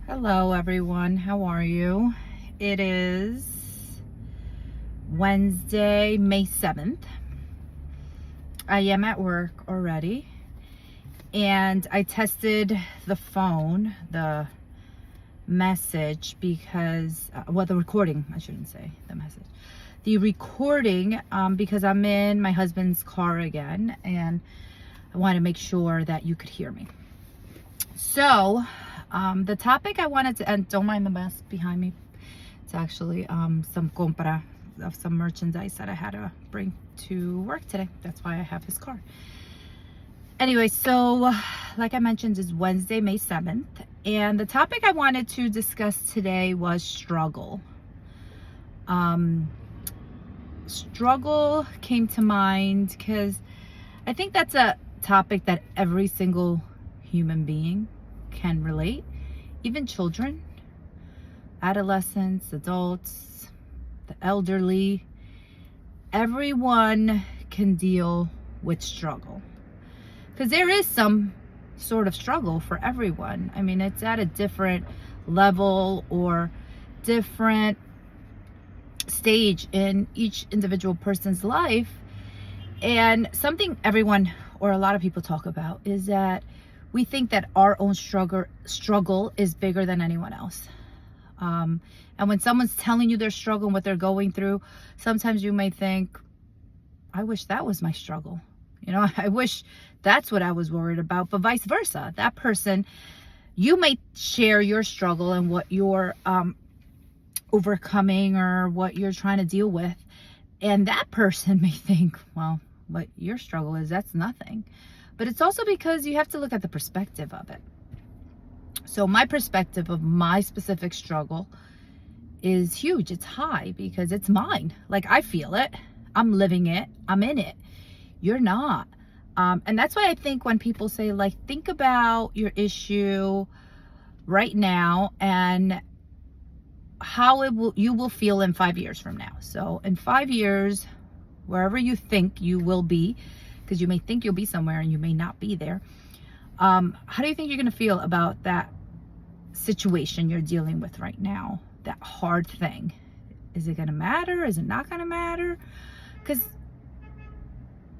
Hello everyone, how are you? It is Wednesday, May 7th. I am at work already and I tested the phone, the message because, the recording, I shouldn't say the message. The recording because I'm in my husband's car again and I want to make sure that you could hear me. So, the topic I wanted to, and don't mind the mess behind me. It's actually some compra of some merchandise that I had to bring to work today. That's why I have his car. Anyway, so like I mentioned, is Wednesday, May 7th. And the topic I wanted to discuss today was struggle. Struggle came to mind because I think that's a topic that every single human being can relate, even children, adolescents, adults, the elderly. Everyone can deal with struggle because there is some sort of struggle for everyone. I mean, it's at a different level or different stage in each individual person's life. And something everyone or a lot of people talk about is that we think that our own struggle is bigger than anyone else. And when someone's telling you their struggle and what they're going through, sometimes you may think, I wish that was my struggle. You know, I wish that's what I was worried about, but vice versa. That person, you may share your struggle and what you're overcoming or what you're trying to deal with. And that person may think, well, what your struggle is, that's nothing. But it's also because you have to look at the perspective of it. So my perspective of my specific struggle is huge. It's high because it's mine. Like, I feel it. I'm living it. I'm in it. You're not. And that's why I think when people say, like, think about your issue right now and how you will feel in 5 years from now. So in 5 years, wherever you think you will be, because you may think you'll be somewhere and you may not be there. How do you think you're going to feel about that situation you're dealing with right now? That hard thing. Is it going to matter? Is it not going to matter? Because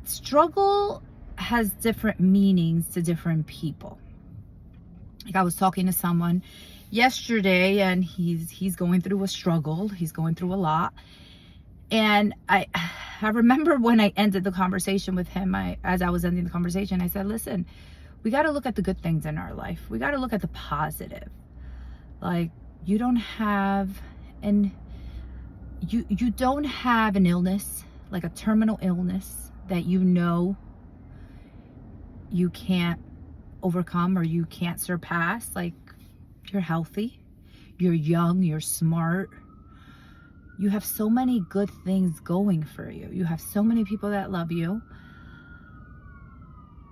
struggle has different meanings to different people. Like, I was talking to someone yesterday and he's going through a struggle. He's going through a lot. And I remember when I ended the conversation with him, as I was ending the conversation, I said, listen, we got to look at the good things in our life. We got to look at the positive. Like, you don't have you don't have an illness, like a terminal illness that you know you can't overcome or you can't surpass. Like, you're healthy, you're young, you're smart. You have so many good things going for you. You have so many people that love you.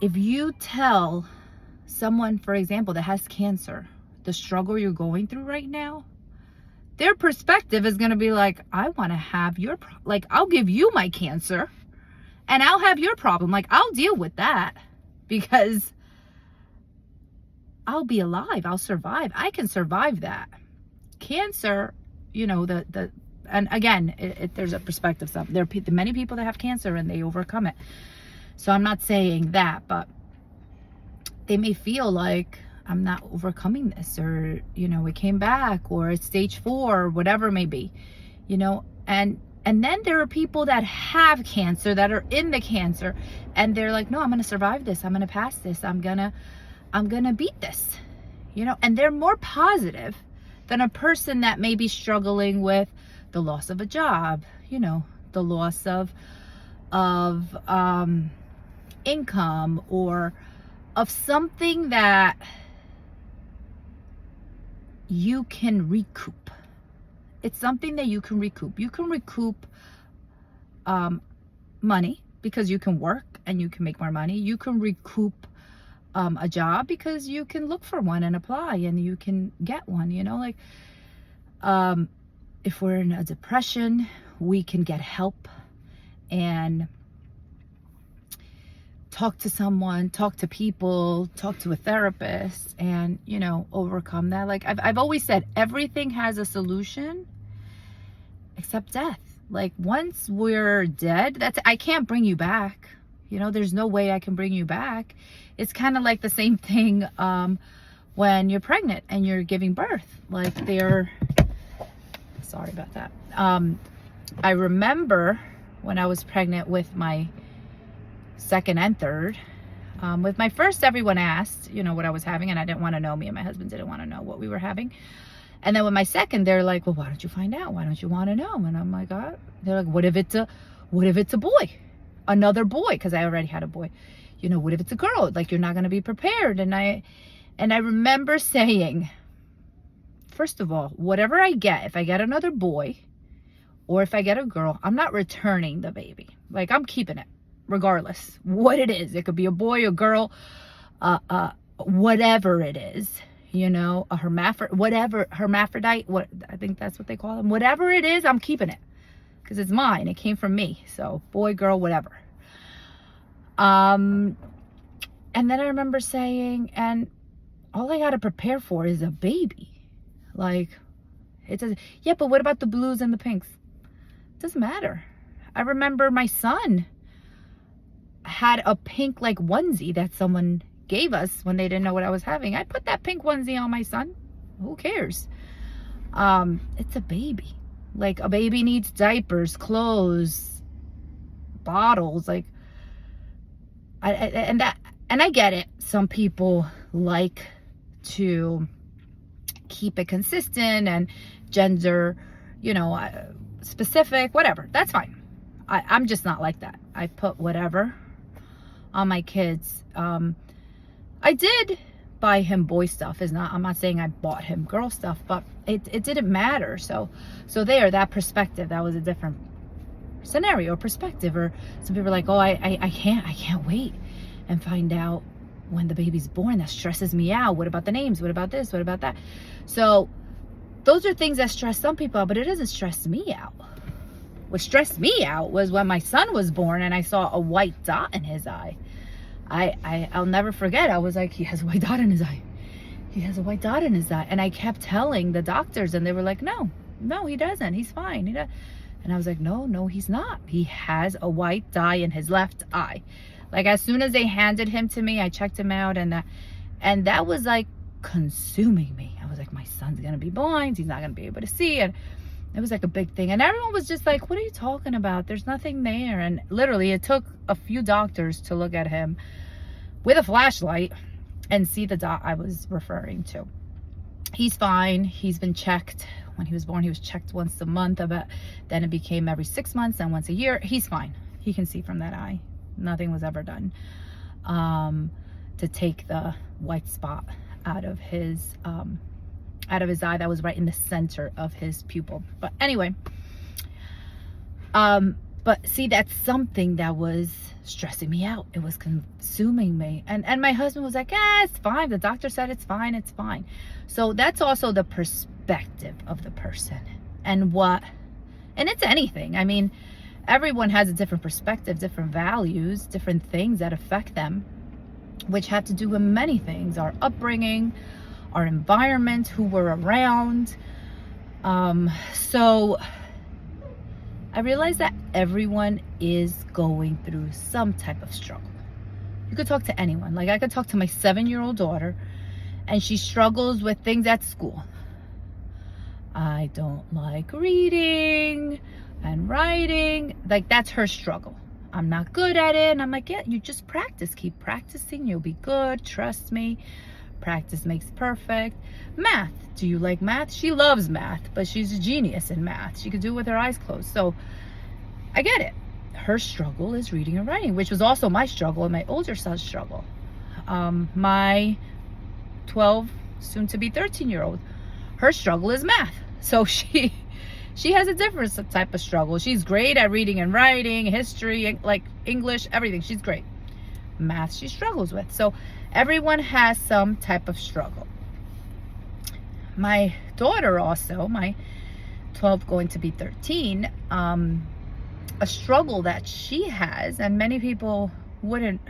If you tell someone, for example, that has cancer, the struggle you're going through right now, their perspective is going to be like, I want to have I'll give you my cancer and I'll have your problem. Like, I'll deal with that because I'll be alive. I'll survive. I can survive that. Cancer, you know, and again, there's a perspective. There are many people that have cancer and they overcome it. So I'm not saying that, but they may feel like, I'm not overcoming this, or, you know, it came back, or it's stage 4, or whatever it may be, you know. And then there are people that have cancer, that are in the cancer, and they're like, no, I'm going to survive this. I'm going to pass this. I'm going to beat this, you know. And they're more positive than a person that may be struggling with the loss of a job, you know, the loss of income, or of something that you can recoup. It's something that you can recoup. You can recoup money because you can work and you can make more money. You can recoup a job because you can look for one and apply and you can get one, you know. Like, if we're in a depression, we can get help and talk to someone, talk to people, talk to a therapist, and, you know, overcome that. Like I've always said, everything has a solution except death. Like once we're dead, I can't bring you back. You know, there's no way I can bring you back. It's kind of like the same thing when you're pregnant and you're giving birth. Like sorry about that. I remember when I was pregnant with my second and third. With my first, everyone asked, you know, what I was having, and I didn't want to know. Me and my husband didn't want to know what we were having. And then with my second, they're like, well, why don't you find out? Why don't you want to know? And I'm like, they're like, what if it's a boy? Another boy, because I already had a boy. You know, what if it's a girl? Like, you're not going to be prepared. And I remember saying, first of all, whatever I get, if I get another boy or if I get a girl, I'm not returning the baby. Like, I'm keeping it, regardless what it is. It could be a boy, a girl, whatever it is, you know, a hermaphrodite, what I think that's what they call them. Whatever it is, I'm keeping it because it's mine. It came from me. So boy, girl, whatever. And then I remember saying, and all I got to prepare for is a baby. Like, it doesn't, yeah, but what about the blues and the pinks? It doesn't matter. I remember my son had a pink like onesie that someone gave us when they didn't know what I was having. I put that pink onesie on my son. Who cares? It's a baby. Like, a baby needs diapers, clothes, bottles. Like, and I get it. Some people like to keep it consistent and gender, you know, specific, whatever. That's fine. I'm just not like that. I put whatever on my kids. I did buy him boy stuff. I'm not saying I bought him girl stuff, but it didn't matter. So that perspective, that was a different scenario or perspective. Or some people are like, oh, I can't wait and find out when the baby's born. That stresses me out. What about the names? What about this? What about that? So those are things that stress some people out, but it doesn't stress me out. What stressed me out was when my son was born and I saw a white dot in his eye. I'll never forget. I was like, he has a white dot in his eye. He has a white dot in his eye. And I kept telling the doctors, and they were like, no, he doesn't. He's fine. And I was like, no, he's not. He has a white dot in his left eye. Like, as soon as they handed him to me, I checked him out, and that was like consuming me. I was like, my son's gonna be blind. He's not gonna be able to see. And it was like a big thing. And everyone was just like, what are you talking about? There's nothing there. And literally, it took a few doctors to look at him with a flashlight and see the dot I was referring to. He's fine. He's been checked. When he was born, he was checked once a month. Then it became every 6 months and once a year. He's fine. He can see from that eye. Nothing was ever done to take the white spot out of his eye that was right in the center of his pupil. But anyway, but see, that's something that was stressing me out. It was consuming me. And my husband was like, it's fine. The doctor said it's fine. It's fine. So that's also the perspective of the person and it's anything. I mean, everyone has a different perspective, different values, different things that affect them, which have to do with many things: our upbringing, our environment, who we're around. So I realized that everyone is going through some type of struggle. You could talk to anyone. Like, I could talk to my 7-year-old daughter, and she struggles with things at school. I don't like reading and writing. Like, that's her struggle. I'm not good at it. And I'm like, yeah, you just practice. Keep practicing. You'll be good. Trust me. Practice makes perfect. Math. Do you like math? She loves math, but she's a genius in math. She could do it with her eyes closed. So I get it. Her struggle is reading and writing, which was also my struggle and my older son's struggle. My 12, soon to be 13-year-old, her struggle is math. So she has a different type of struggle. She's great at reading and writing, history, like English, everything. She's great. Math she struggles with. So everyone has some type of struggle. My daughter also, my 12 going to be 13, a struggle that she has, and many people wouldn't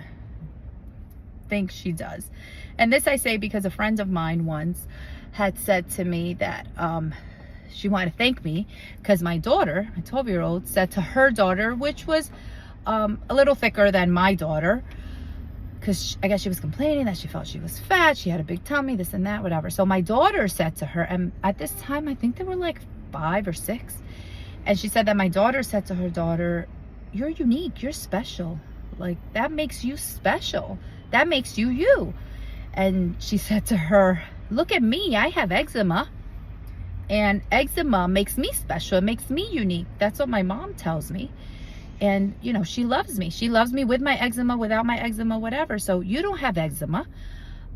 think she does. And this I say because a friend of mine once had said to me that she wanted to thank me because my daughter, my 12-year-old, said to her daughter, which was a little thicker than my daughter, because I guess she was complaining that she felt she was fat, she had a big tummy, this and that, whatever. So my daughter said to her, and at this time I think they were like 5 or 6, and she said that my daughter said to her daughter, you're unique, you're special, like that makes you special, that makes you you. And she said to her, look at me, I have eczema, and eczema makes me special, it makes me unique. That's what my mom tells me. And you know, she loves me with my eczema, without my eczema, whatever. So you don't have eczema,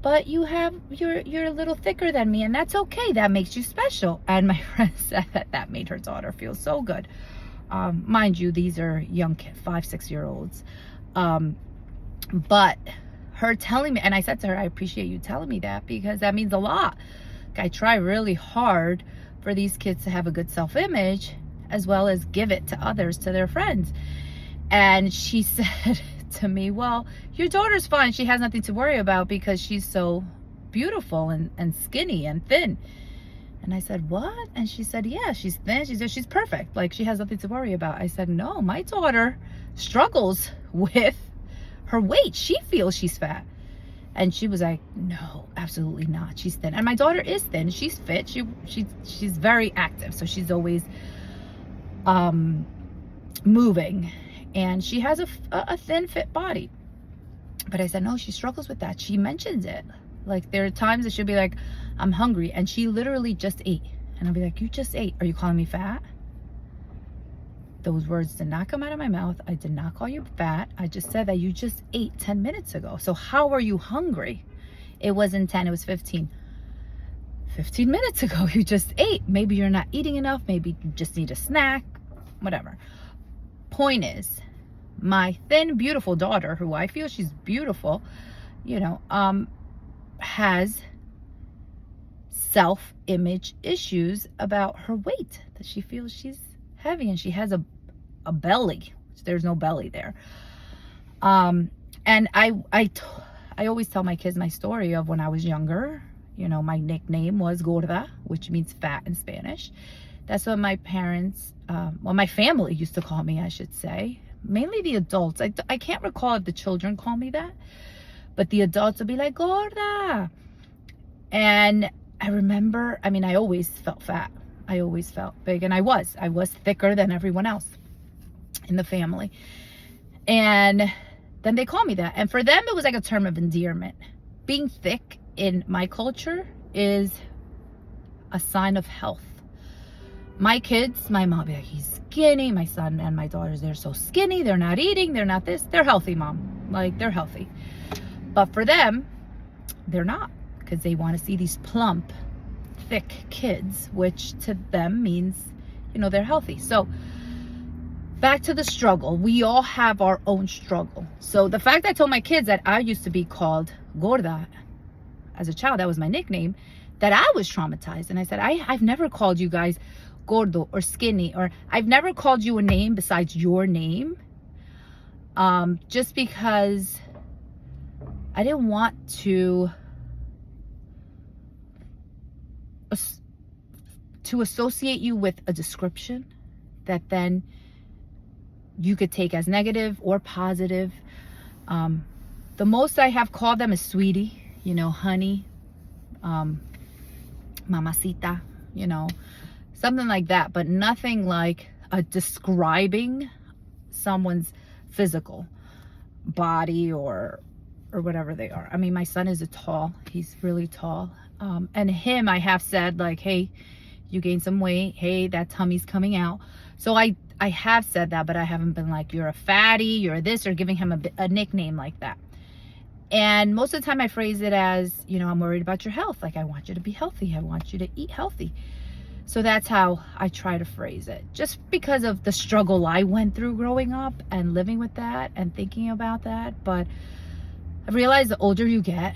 but you're a little thicker than me, and that's okay, that makes you special. And my friend said that made her daughter feel so good. Mind you, these are young kids, 5-6-year-olds, but her telling me, and I said to her, I appreciate you telling me that, because that means a lot. I try really hard for these kids to have a good self-image, as well as give it to others, to their friends. And she said to me, well, your daughter's fine, she has nothing to worry about because she's so beautiful and skinny and thin. And I said, what? And she said, yeah, she's thin, she's perfect, like she has nothing to worry about. I said, no, my daughter struggles with her weight, she feels she's fat. And she was like, no, absolutely not, she's thin. And my daughter is thin, she's fit, she's very active, so she's always moving, and she has a thin, fit body. But I said, no, she struggles with that. She mentions it, like there are times that she'll be like, I'm hungry, and she literally just ate, and I'll be like, you just ate, are you calling me fat? Those words did not come out of my mouth. I did not call you fat. I just said that you just ate 10 minutes ago. So how are you hungry? It wasn't 10, it was 15 minutes ago. You just ate. Maybe you're not eating enough, maybe you just need a snack, whatever. Point is, my thin, beautiful daughter, who I feel she's beautiful, you know, has self-image issues about her weight, that she feels she's heavy, and she has a belly. There's no belly there. And I always tell my kids my story of when I was younger. You know, my nickname was gorda, which means fat in Spanish. That's what my parents, well, my family used to call me, I should say. Mainly the adults. I can't recall if the children call me that, but the adults would be like, gorda. And I remember, I mean, I always felt fat. I always felt big, and I was thicker than everyone else in the family. And then they call me that, and for them it was like a term of endearment. Being thick in my culture is a sign of health. My kids, my mom be like, he's skinny. My son and my daughters, they're so skinny, they're not eating, they're not this, they're healthy, mom, like they're healthy. But for them, they're not, because they want to see these plump, thick kids, which to them means, you know, they're healthy. So back to the struggle. We all have our own struggle. So the fact I told my kids that I used to be called gorda as a child, that was my nickname, that I was traumatized. And I said, I've never called you guys gordo or skinny, or I've never called you a name besides your name, just because I didn't want to associate you with a description that then you could take as negative or positive. The most I have called them is sweetie, you know, honey, mamacita, you know, something like that, but nothing like describing someone's physical body or whatever they are. I mean, my son is he's really tall. And him, I have said like, hey, you gained some weight. Hey, that tummy's coming out. So I have said that, but I haven't been like, you're a fatty, you're this, or giving him a nickname like that. And most of the time I phrase it as, you know, I'm worried about your health. Like, I want you to be healthy. I want you to eat healthy. So that's how I try to phrase it, just because of the struggle I went through growing up and living with that and thinking about that. But I realized the older you get,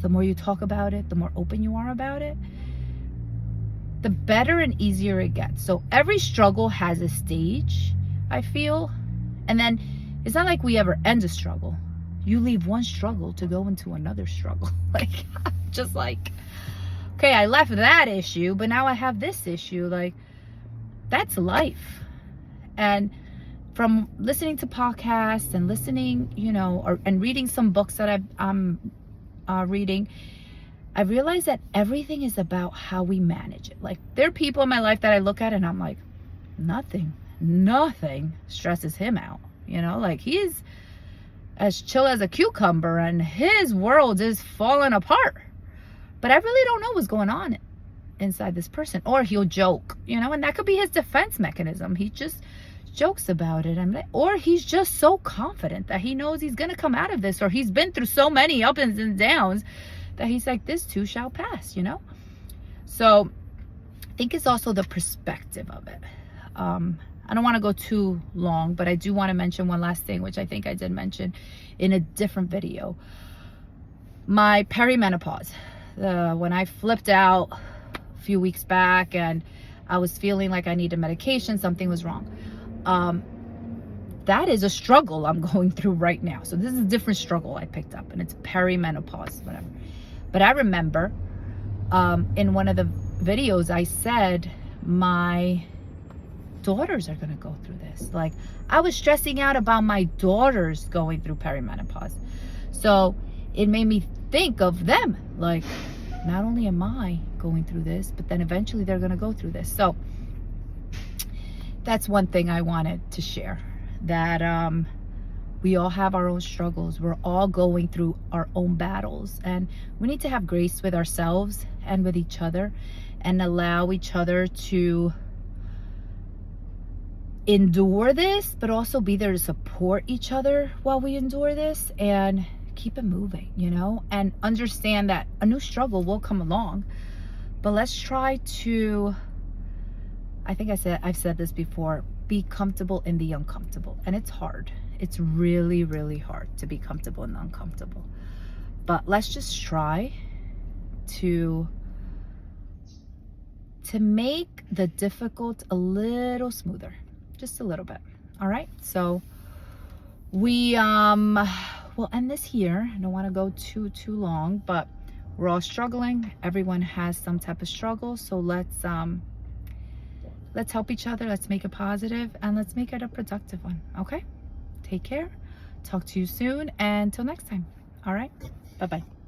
the more you talk about it, the more open you are about it, the better and easier it gets. So every struggle has a stage, I feel. And then it's not like we ever end a struggle. You leave one struggle to go into another struggle. Like, just like, okay, I left that issue, but now I have this issue. Like, that's life. And from listening to podcasts and listening, and reading some books that I'm reading, I realized that everything is about how we manage it. Like, there are people in my life that I look at and I'm like, nothing stresses him out. Like, he's as chill as a cucumber and his world is falling apart. But I really don't know what's going on inside this person. Or he'll joke, and that could be his defense mechanism. He just jokes about it. Or he's just so confident that he knows he's going to come out of this, or he's been through so many ups and downs that he's like, this too shall pass, So I think it's also the perspective of it. I don't want to go too long, but I do want to mention one last thing, which I think I did mention in a different video. My perimenopause. When I flipped out a few weeks back and I was feeling like I needed medication, something was wrong. That is a struggle I'm going through right now. So this is a different struggle I picked up, and it's perimenopause, whatever. But I remember in one of the videos I said, my daughters are going to go through this. Like, I was stressing out about my daughters going through perimenopause. So it made me think of them. Like, not only am I going through this, but then eventually they're going to go through this. So that's one thing I wanted to share, that we all have our own struggles. We're all going through our own battles, and we need to have grace with ourselves and with each other, and allow each other to endure this, but also be there to support each other while we endure this, and keep it moving, and understand that a new struggle will come along. But let's try to, I've said this before, be comfortable in the uncomfortable. And it's hard. It's really, really hard to be comfortable in the uncomfortable. But let's just try to make the difficult a little smoother. Just a little bit. All right? So we we'll end this here. I don't want to go too long, but we're all struggling. Everyone has some type of struggle. So let's help each other. Let's make it positive, and let's make it a productive one. Okay? Take care. Talk to you soon, and until next time. All right? Bye-bye.